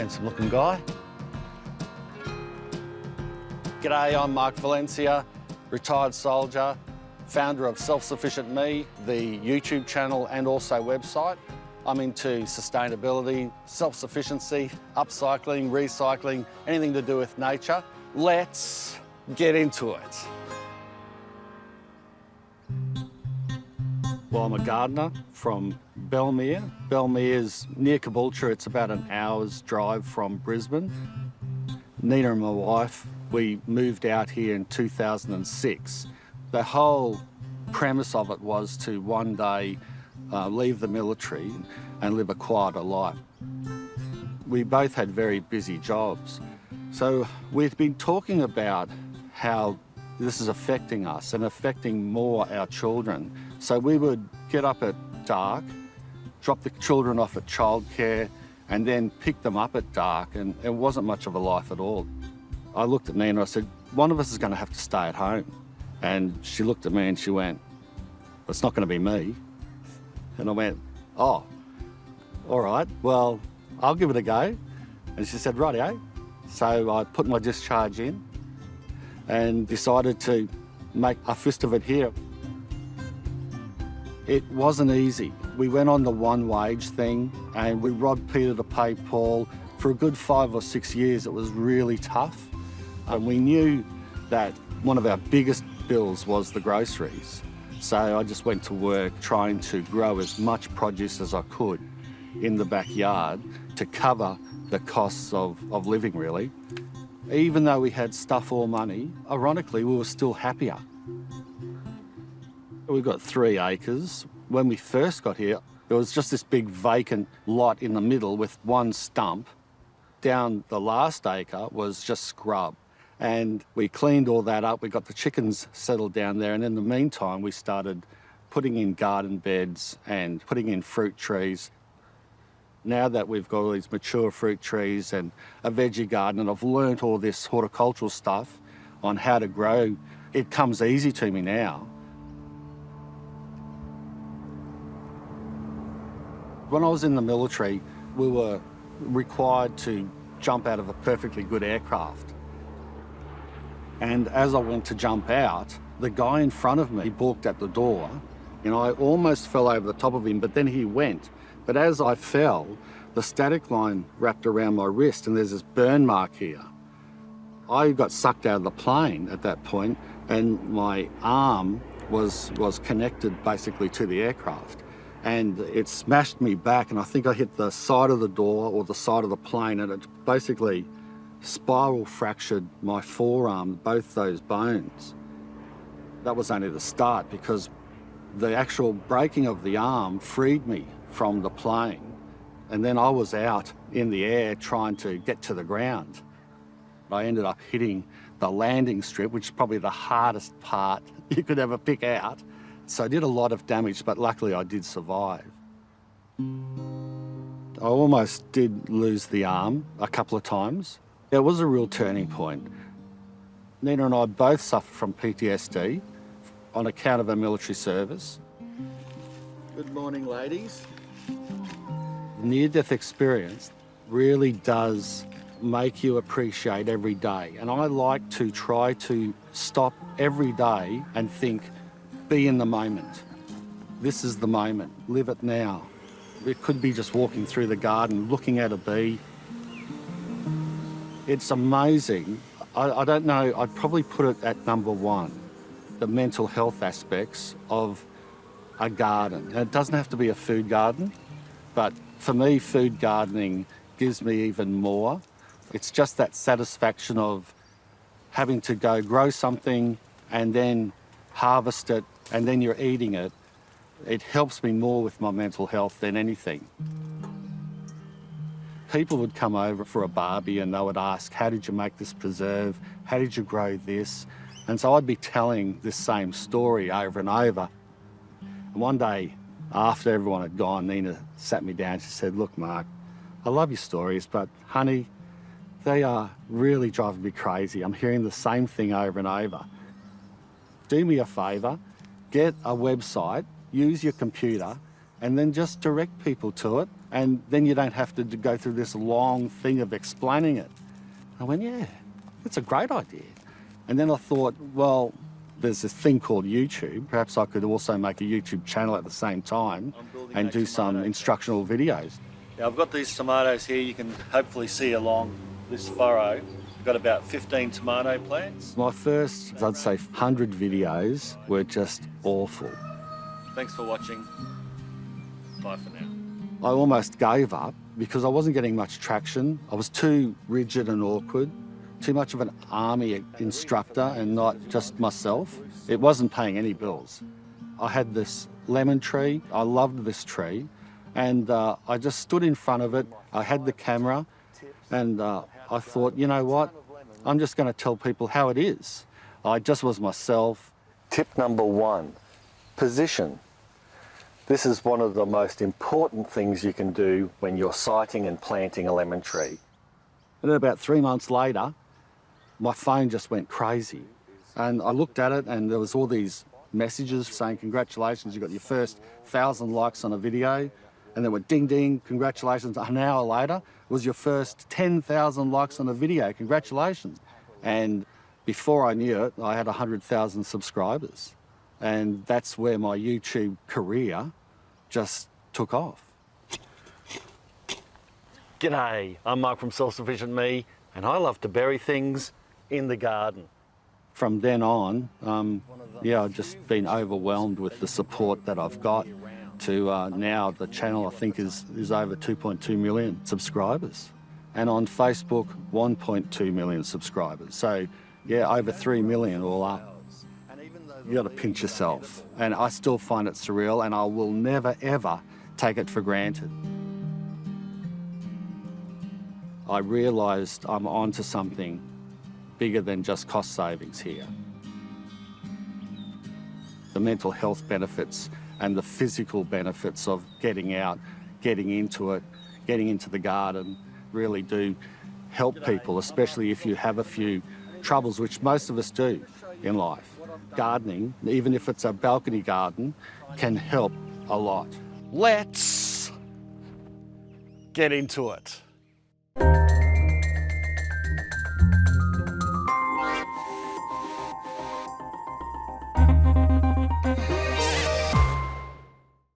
handsome looking guy. G'day, I'm Mark Valencia, retired soldier, founder of Self-Sufficient Me, the YouTube channel and also website. I'm into sustainability, self-sufficiency, upcycling, recycling, anything to do with nature. Let's get into it. Well, I'm a gardener from Belmere. Belmere is near Caboolture. It's about an hour's drive from Brisbane. Nina and my wife, we moved out here in 2006. The whole premise of it was to one day leave the military and live a quieter life. We both had very busy jobs. So we've been talking about how this is affecting us and affecting more our children. So we would get up at dark, drop the children off at childcare, and then pick them up at dark, and it wasn't much of a life at all. I looked at Nina and I said, one of us is going to have to stay at home. And she looked at me and she went, it's not going to be me. And I went, oh, all right, well, I'll give it a go. And she said, rightio. So I put my discharge in and decided to make a fist of it here. It wasn't easy. We went on the one wage thing and we robbed Peter to pay Paul. For a good 5 or 6 years, it was really tough. And we knew that one of our biggest bills was the groceries. So I just went to work trying to grow as much produce as I could in the backyard to cover the costs of living, really. Even though we had stuff or money, ironically, we were still happier. We've got 3 acres. When we first got here, there was just this big vacant lot in the middle with one stump. Down the last acre was just scrub. And we cleaned all that up. We got the chickens settled down there. And in the meantime, we started putting in garden beds and putting in fruit trees. Now that we've got all these mature fruit trees and a veggie garden, and I've learnt all this horticultural stuff on how to grow, it comes easy to me now. When I was in the military, we were required to jump out of a perfectly good aircraft. And as I went to jump out, the guy in front of me balked at the door, and I almost fell over the top of him, but then he went. But as I fell, the static line wrapped around my wrist, and there's this burn mark here. I got sucked out of the plane at that point, and my arm was connected basically to the aircraft. And it smashed me back, and I think I hit the side of the door or the side of the plane, and it basically spiral fractured my forearm, both those bones. That was only the start, because the actual breaking of the arm freed me from the plane. And then I was out in the air trying to get to the ground. I ended up hitting the landing strip, which is probably the hardest part you could ever pick out. So I did a lot of damage, but luckily I did survive. I almost did lose the arm a couple of times. It was a real turning point. Nina and I both suffer from PTSD on account of our military service. Good morning, ladies. Near-death experience really does make you appreciate every day. And I like to try to stop every day and think, be in the moment. This is the moment. Live it now. It could be just walking through the garden, looking at a bee. It's amazing. I don't know, I'd probably put it at number 1, the mental health aspects of a garden. And it doesn't have to be a food garden, but for me, food gardening gives me even more. It's just that satisfaction of having to go grow something and then harvest it, and then you're eating it. It helps me more with my mental health than anything. People would come over for a barbie and they would ask, how did you make this preserve? How did you grow this? And so I'd be telling this same story over and over. And one day, after everyone had gone, Nina sat me down. She said, look, Mark, I love your stories, but honey, they are really driving me crazy. I'm hearing the same thing over and over. Do me a favour, get a website, use your computer, and then just direct people to it, and then you don't have to go through this long thing of explaining it. I went, yeah, it's a great idea. And then I thought, well, there's this thing called YouTube. Perhaps I could also make a YouTube channel at the same time and do some instructional videos. Yeah, I've got these tomatoes here. You can hopefully see along this furrow. I've got about 15 tomato plants. My first, I'd say, 100 videos were just awful. Thanks for watching. Bye for now. I almost gave up because I wasn't getting much traction. I was too rigid and awkward, too much of an army instructor and not just myself. It wasn't paying any bills. I had this lemon tree. I loved this tree. And I just stood in front of it. I had the camera and I thought, you know what? I'm just going to tell people how it is. I just was myself. Tip number 1, position. This is one of the most important things you can do when you're siting and planting a lemon tree. And then about 3 months later, my phone just went crazy. And I looked at it and there was all these messages saying, congratulations, you got your first 1,000 likes on a video. And then went ding, ding, congratulations. An hour later, it was your first 10,000 likes on a video, congratulations. And before I knew it, I had 100,000 subscribers. And that's where my YouTube career just took off. G'day, I'm Mark from Self-Sufficient Me, and I love to bury things in the garden. From then on, yeah, I've just been overwhelmed with the support that I've got to now the channel I think is over 2.2 million subscribers. And on Facebook, 1.2 million subscribers. So yeah, over 3 million all up. You got to pinch yourself. And I still find it surreal and I will never ever take it for granted. I realised I'm onto something bigger than just cost savings here. The mental health benefits and the physical benefits of getting out, getting into it, getting into the garden really do help people, especially if you have a few troubles, which most of us do in life. Gardening, even if it's a balcony garden, can help a lot. Let's get into it.